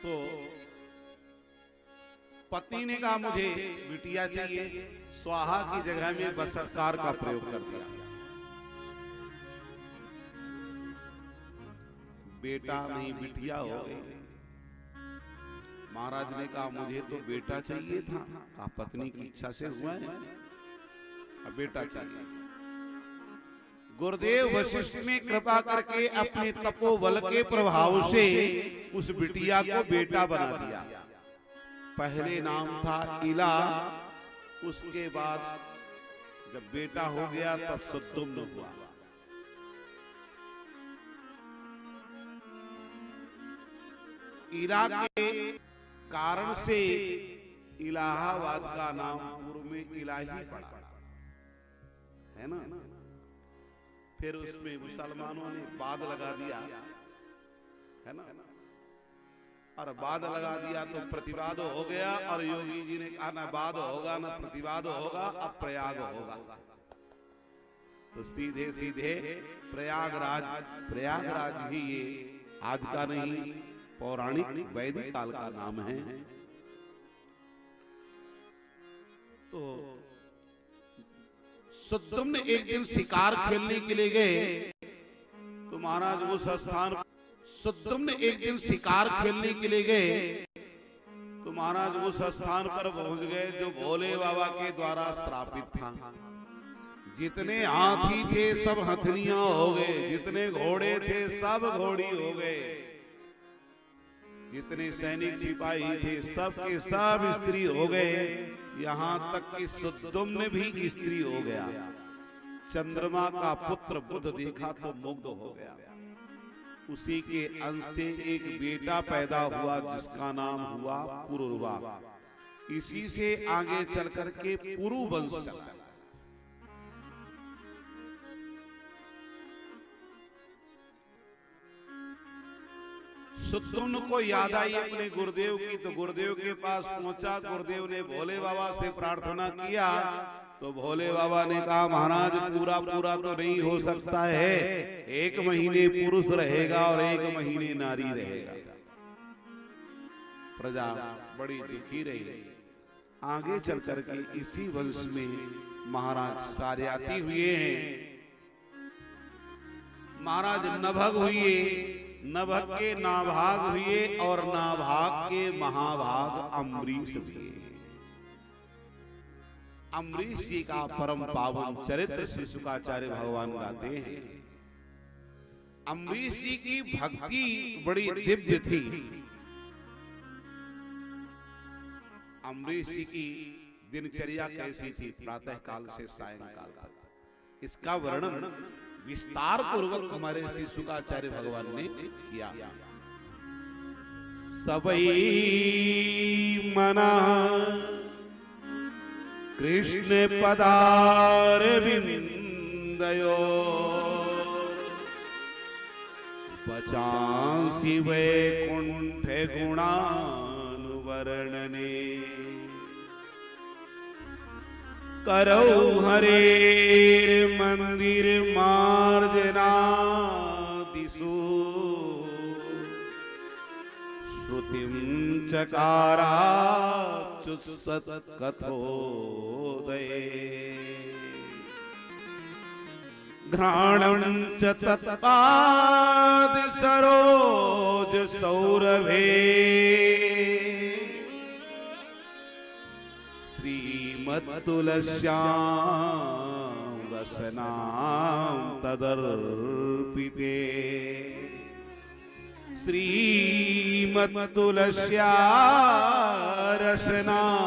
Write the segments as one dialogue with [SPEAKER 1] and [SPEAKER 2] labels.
[SPEAKER 1] तो पत्नी ने कहा मुझे बिटिया चाहिए, स्वाहा की जगह में बसकार का प्रयोग कर दिया। बेटा नहीं बिटिया हो गई। महाराज ने कहा मुझे तो बेटा चाहिए था। कहा पत्नी की इच्छा से हुआ है, अब बेटा चाहिए। गुरुदेव वशिष्ठ ने कृपा करके अपने तपोबल के प्रभाव से उस बिटिया को बेटा बना दिया। पहले नाम था इला, उसके बाद जब बेटा हो गया तब सुद्दुम्न हुआ। इला के कारण से इलाहाबाद का नाम पूर्व में इलाही पड़ा है ना। फिर उसमें मुसलमानों ने बाद लगा दिया है ना, और बाद लगा दिया तो प्रतिवाद हो गया, और योगी जी ने कहा ना बाद होगा ना प्रतिवाद होगा, अब प्रयाग होगा। तो सीधे सीधे प्रयागराज ही ये आज का नहीं, पौराणिक वैदिक काल का नाम है। तो सुद्दुम्न एक दिन शिकार खेलने के लिए गए, तो महाराज उस स्थान सुद्दुम्न एक दिन शिकार खेलने के लिए गए, तो महाराज उस स्थान पर पहुंच गए जो भोले बाबा के द्वारा श्रापित था। जितने हाथी थे सब हथनियां हो गए, जितने घोड़े थे सब घोड़ी हो गए, जितने सैनिक सिपाही थे सब के सब स्त्री हो गए, यहाँ तक कि सुद्दुम्न भी स्त्री हो गया। चंद्रमा का पुत्र बुध देखा तो मुग्ध हो गया। उसी के अंश से एक बेटा पैदा हुआ जिसका नाम हुआ पुरुरवा। इसी से आगे चल करके पुरु वंश चला। सुद्दुम्न को याद आई अपने गुरुदेव की, तो गुरुदेव के पास पहुंचा। गुरुदेव ने भोले बाबा से प्रार्थना किया, तो भोले बाबा ने कहा महाराज पूरा पूरा तो नहीं हो सकता है, 1 महीने पुरुष रहेगा और 1 महीने नारी रहेगा। प्रजा बड़ी दुखी रही। आगे चल करके इसी वंश में महाराज सार्याती हुए हैं। महाराज नभग हुए, नभग के नाभाग हुए, और नाभाग के महाभाग अम्बरीश हुए। अम्बरीश जी का परम पावन चरित्र श्री शुकाचार्य भगवान गाते हैं। अम्बरीश जी की भक्ति बड़ी दिव्य थी। अम्बरीश जी की दिनचर्या कैसी थी, प्रातः काल से सायंकाल तक, इसका वर्णन विस्तार पूर्वक हमारे श्री शुकाचार्य भगवान ने किया। सबई मना कृष्ण पदार बिंदयो पचांसी वैकुंठ गुणानुवर्णने करौ हरेर मंदिर मार्जना दिशु श्रुतिम चकारा चुस्सत कथोदये घ्राणं च तत्पाद सरोज सौरभे श्रीमत्तुलस्यां रसनां तदर्पिते श्रीमत्तुलस्या रसनां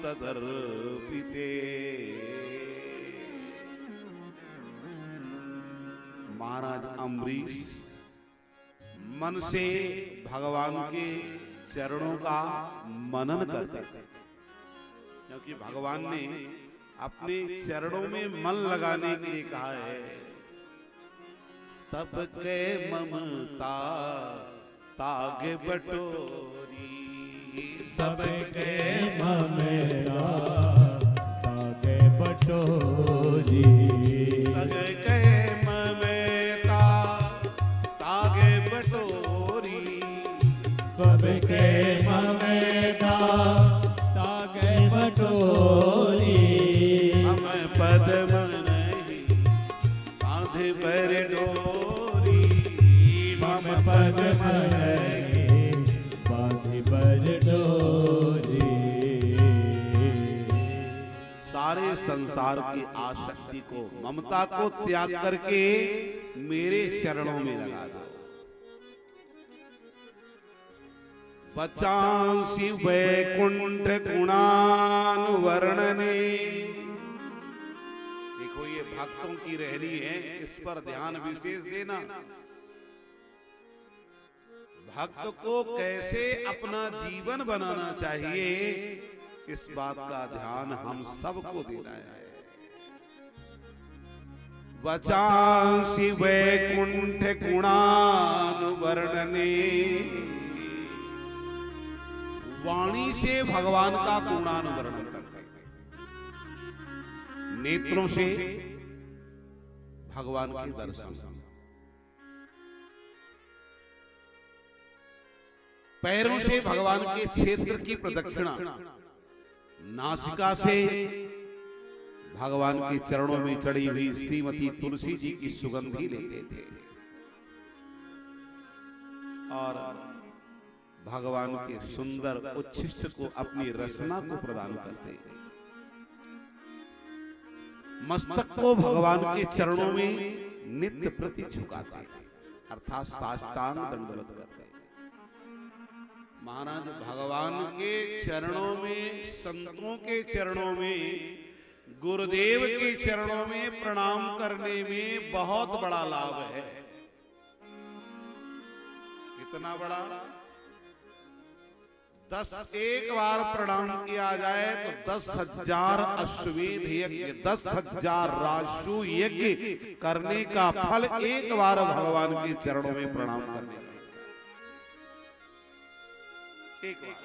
[SPEAKER 1] तदर्पिते। महाराज अम्बरीश मन से भगवान के चरणों का मनन करते, क्योंकि भगवान ने अपने चरणों में मन लगाने के लिए कहा है। सबके ममता तागे बटोरी,
[SPEAKER 2] सबके ममता तागे बटोरी,
[SPEAKER 1] सबके ममता तागे
[SPEAKER 2] सबके ममेदा तागे बटोरी
[SPEAKER 1] हम पद्म नहीं बांधे पर डोरी
[SPEAKER 2] मम पद्म नहीं बांधे पर डोरी।
[SPEAKER 1] सारे संसार की आसक्ति को, ममता को त्याग करके मेरे चरणों में लगा दो। बचांसी वैकुंठ गुणानुवर्णने। देखो ये भक्तों की रहनी है, इस पर ध्यान विशेष देना। भक्त को कैसे अपना जीवन बनाना चाहिए, इस बात का ध्यान हम सबको देना है। वचांसी वैकुंठ गुणानुवर्णने। वाणी से भगवान का गुणानुवर्णन करते हैं, नेत्रों से भगवान के दर्शन, पैरों से भगवान के क्षेत्र की प्रदक्षिणा, नासिका से भगवान के चरणों में चढ़ी हुई श्रीमती तुलसी जी की सुगंधी लेते थे और भगवान के सुंदर उच्छिष्ट को अपनी रसना को प्रदान करते हैं। मस्तक को भगवान के चरणों में नित्य प्रति झुकाते हैं, अर्थात साष्टांग दंडवत करते हैं। महाराज भगवान के चरणों में, संतों के चरणों में, गुरुदेव के चरणों में प्रणाम करने में बहुत बड़ा लाभ है। कितना बड़ा? एक बार प्रणाम किया जाए तो 10,000 अश्वमेध यज्ञ, 10,000 राजसूय यज्ञ करने का फल एक बार भगवान के चरणों में प्रणाम करने का। एक बार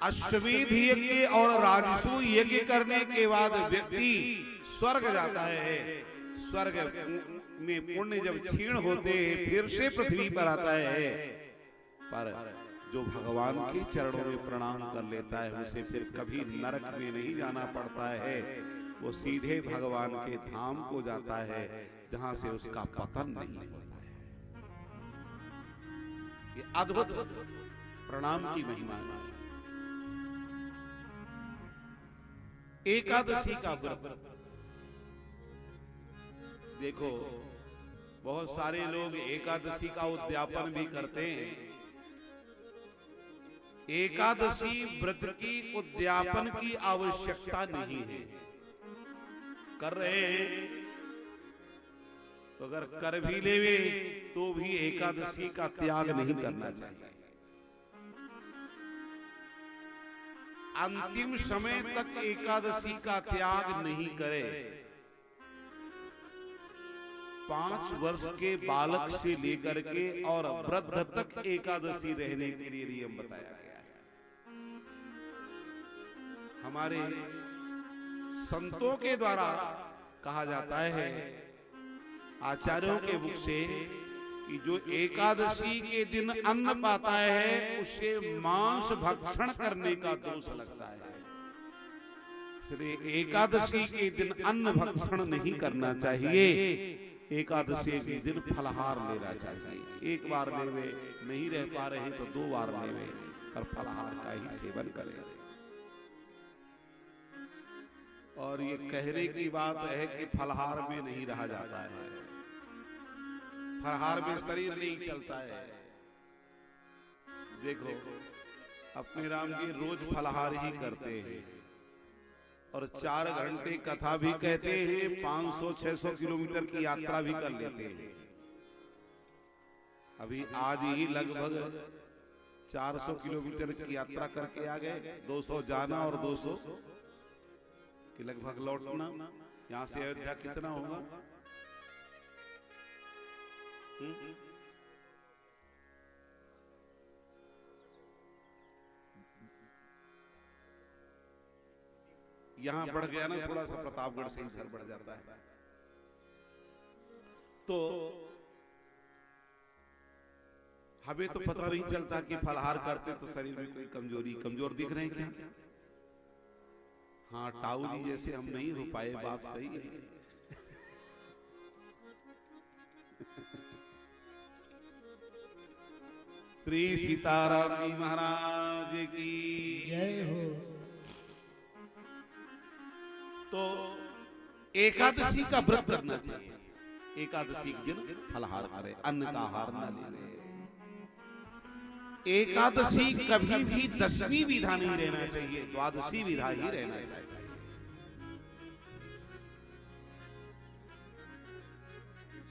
[SPEAKER 1] अश्वमेध यज्ञ और राजसूय यज्ञ करने के बाद व्यक्ति स्वर्ग जाता है। स्वर्ग में पुण्य जब क्षीण होते हैं फिर से पृथ्वी पर आता है, पर जो भगवान के चरणों में प्रणाम कर लेता है उसे फिर कभी नरक में नहीं जाना पड़ता है, वो सीधे भगवान के धाम को जाता है जहां से उसका पतन नहीं होता है। ये अद्भुत प्रणाम की महिमा है। एकादशी का व्रत देखो, बहुत सारे लोग एकादशी का उद्यापन भी करते हैं। एकादशी व्रत की उद्यापन की आवश्यकता नहीं है। कर रहे हैं तो अगर कर भी लेवे तो भी एकादशी का त्याग नहीं करना चाहिए। अंतिम समय तक एकादशी का त्याग नहीं करे। 5 वर्ष के बालक से लेकर के और वृद्ध तक एकादशी रहने के लिए नियम बताया गया है। हमारे संतों के द्वारा कहा जाता है, आचार्यों के मुख से, कि जो एकादशी के दिन अन्न पाता है उसे मांस भक्षण करने का दोष लगता है। इसलिए एकादशी के दिन अन्न भक्षण नहीं करना चाहिए। एकादशी के दिन फलाहार लेना चाहिए। एक बार लेवे नहीं रह पा रहे तो 2 बार लेवे, पर फलाहार का ही सेवन करें। और ये कहने की बात है कि फलाहार में नहीं रहा जाता है, फलाहार में शरीर नहीं चलता है। देखो अपने राम जी रोज फलाहार ही करते हैं और 4 घंटे कथा भी कहते हैं, 500-600 किलोमीटर की यात्रा भी कर लेते हैं। अभी आज ही लगभग 400 किलोमीटर की यात्रा करके आ गए। 200 जाना और 200 कि लगभग लौटना। यहां से अयोध्या कितना होगा? यहां बढ़ गया ना थोड़ा सा, प्रतापगढ़ से इधर बढ़ जाता है। तो हमें तो पता नहीं चलता कि फलाहार करते तो शरीर में कोई कमजोर दिख रहे हैं क्या? हाँ, टाऊ जी जैसे हम नहीं हो पाए, बात सही है। श्री सीताराम जी महाराज की
[SPEAKER 2] जय हो।
[SPEAKER 1] तो एकादशी का व्रत करना चाहिए। एकादशी के दिन फलाहार करे, अन्न का आहार न ले। एकादशी कभी भी 10वीं विधा नहीं रहना चाहिए, द्वादशी विधा ही रहना चाहिए।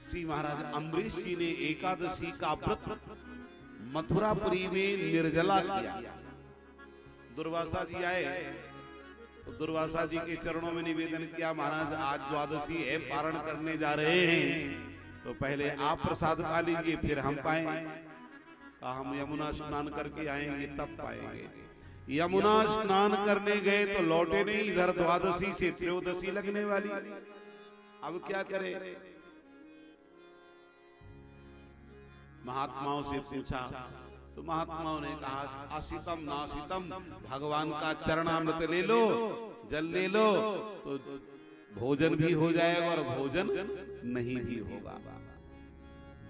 [SPEAKER 1] श्री महाराज अम्बरीश जी ने एकादशी का व्रत मथुरापुरी में निर्जला किया। दुर्वासा जी आए तो दुर्वासा जी के चरणों में निवेदन किया, महाराज आज द्वादशी है, पारण करने जा रहे हैं, तो पहले आप प्रसाद खा लीजिए फिर हम पाएं। हम यमुना स्नान करके आएंगे तब पाएंगे। यमुना स्नान करने गए तो लौटे नहीं, इधर द्वादशी से त्रयोदशी लगने वाली। अब क्या करें? महात्माओं से पूछा तो महात्माओं ने कहा आशितम नाशितम, भगवान का चरणामृत ले लो, जल ले लो तो भोजन भी हो जाएगा और भोजन नहीं भी होगा।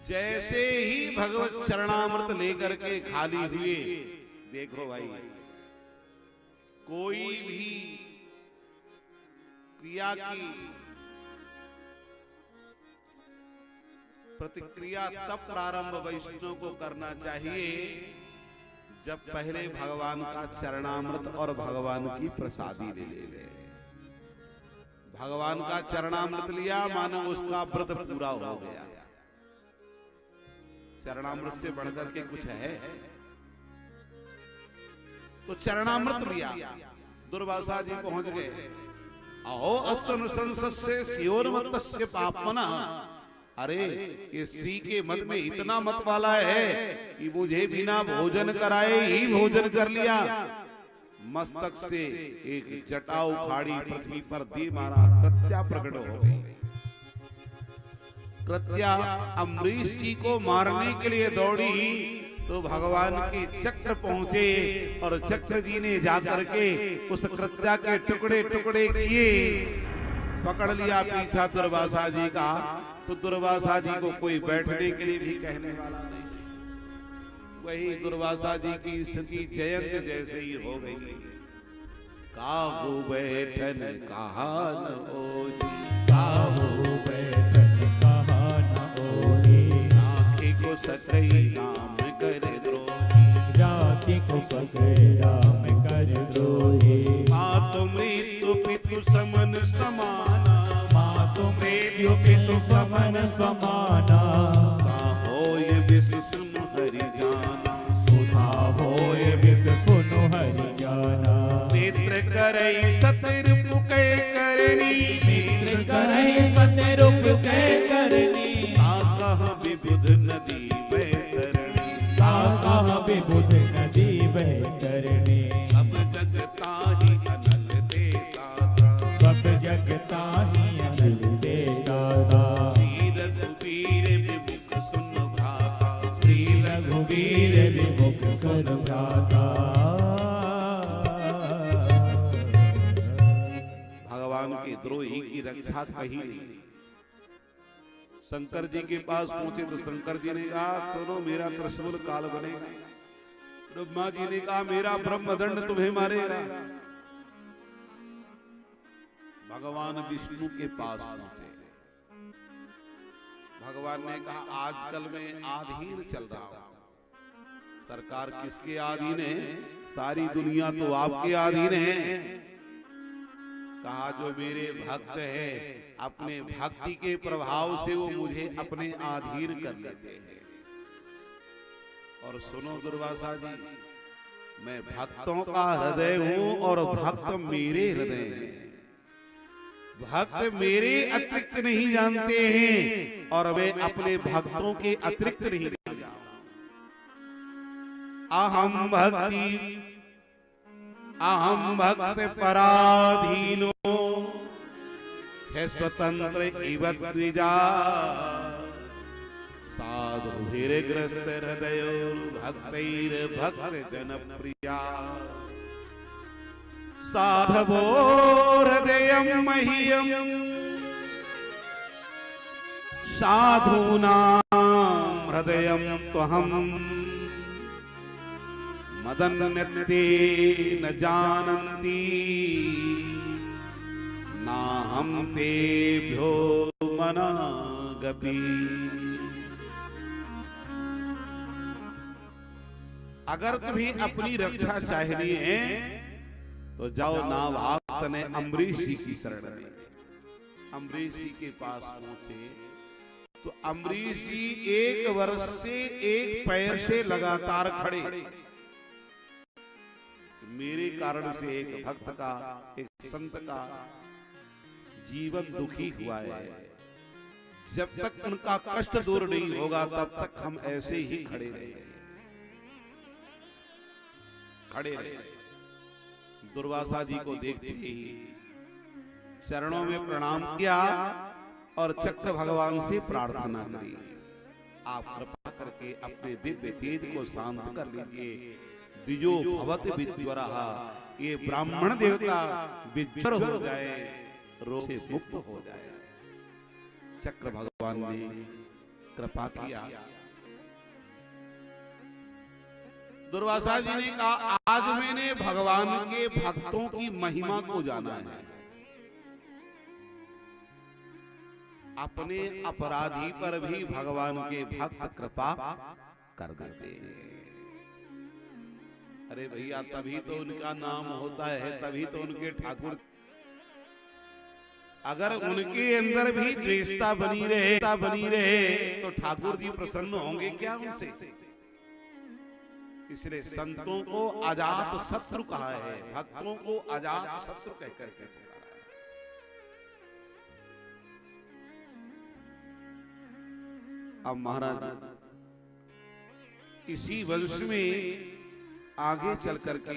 [SPEAKER 1] जैसे ही भगवत चरणामृत लेकर के खाली हुए, देखो भाई कोई भी क्रिया की प्रतिक्रिया तब प्रारंभ वैष्णव को करना चाहिए जब पहले भगवान का चरणामृत और भगवान की प्रसादी ले ले। भगवान का चरणामृत लिया मानो उसका व्रत पूरा हो गया। चरणामृत से बढ़कर के कुछ है? तो चरणामृत लिया, दुर्वासा जी पहुंच गए। अहो अस्तन संसस्य स्योर्मत्तस्य पापमना, अरे ये स्त्री के मत में इतना मत वाला है कि मुझे बिना भोजन कराए ही भोजन कर लिया। मस्तक से एक जटा उखाड़ी पृथ्वी पर दे मारा, कृत्या प्रकट हो गई। कृत्या अम्बरीश जी को मारने के लिए दौड़ी तो भगवान के चक्र पहुंचे और चक्र जी ने जाकर के उस कृत्या के टुकड़े टुकड़े किए, पकड़ लिया पीछा दुर्वासा जी का। तो दुर्वासा जी को कोई बैठने के लिए भी कहने वाला नहीं। वही दुर्वासा जी की स्थिति जयंत जैसे ही हो गई। काहू बैठन कहा न ओजी,
[SPEAKER 2] काहू बैठन कहा न ओजी,
[SPEAKER 1] राखी को सकई नाम कर द्रोही,
[SPEAKER 2] राखी को सकई नाम कर द्रोही।
[SPEAKER 1] मातु मृत्यु पितु समन समाना,
[SPEAKER 2] मातु मृत्यु पितु समन समाना।
[SPEAKER 1] होय विष सुन हरि जाना,
[SPEAKER 2] सुधा होय विष सुन हरि जाना।
[SPEAKER 1] मित्र करई सतरूप कै करनी,
[SPEAKER 2] मित्र करई सतरूप कै करनी।
[SPEAKER 1] कह विबुध नदी बह तरणी,
[SPEAKER 2] कह विबुध नदी बह तरणी।
[SPEAKER 1] सब जगता ही अनल देता था,
[SPEAKER 2] सब जगता ही अनल देता था।
[SPEAKER 1] श्री रघुवीर विमुख सुन भ्राता,
[SPEAKER 2] श्री रघुवीर विमुख सुन भ्राता।
[SPEAKER 1] भगवान के द्रोही की रक्षा कही नहीं। शंकर जी के पास पहुंचे तो शंकर जी ने कहा सुनो मेरा त्रिशूल काल बनेगा। ब्रह्मा जी ने कहा मेरा ब्रह्मदंड तुम्हें मारेगा। भगवान विष्णु के पास पहुंचे। भगवान ने कहा आजकल मैं आधीन चल रहा हूं। सरकार किसके अधीन है? सारी दुनिया तो आपके अधीन है। कहा जो मेरे भक्त है अपने भक्ति के प्रभाव से वो मुझे अपने अधीन कर लेते हैं। और सुनो दुर्वासा जी, मैं भक्तों का हृदय हूं और भक्त मेरे हृदय हैं। भक्त मेरे अतिरिक्त नहीं जानते हैं और मैं अपने भक्तों के अतिरिक्त नहीं जानता। अहम भक्त पराधीनो है स्वतंत्र इव द्विजा। साधुभिर्ग्रस्त हृदयोर्भक्तैर्भक्त जनप्रिया साधवो हृदयं मह्यं साधूनां हृदयं त्वहं मदन्यते न जानन्ति नाहं तेभ्यो मनागपि। अगर तुम्हें अपनी रक्षा चाहिए है तो जाओ नाभाग ने अम्बरीश जी की शरण में। अम्बरीश जी के पास पहुंचे तो अम्बरीश जी 1 वर्ष से 1 पैर से लगातार खड़े। मेरे कारण से एक भक्त का, एक संत का जीवन दुखी हुआ है। जब तक उनका कष्ट दूर नहीं होगा तब तक हम ऐसे ही खड़े रहेंगे। दुर्वासा जी को देखते ही चरणों में प्रणाम किया और चक्र भगवान से प्रार्थना करी, आप कृपा करके अपने दिव्य तेज को शांत कर लीजिए। द्विजो भवत विज्वरः, ये ब्राह्मण देवता विज्वर हो जाए, रोग से मुक्त हो जाए। चक्र भगवान ने कृपा किया। दुर्वासा जी ने कहा, आज मैंने भगवान के भक्तों की महिमा को जाना है। अपने अपराधी पर भी भगवान के भक्त कृपा कर देते हैं। अरे भैया, तभी तो उनका नाम होता है, तभी तो उनके ठाकुर। अगर उनके अंदर भी द्वेषता बनी रहे तो ठाकुर जी प्रसन्न होंगे क्या उनसे? इसलिए संतों को अजात शत्रु कहा है, भक्तों को अजात शत्रु कहकर के पुकारा है। अब महाराज इसी वंश में आगे चल करके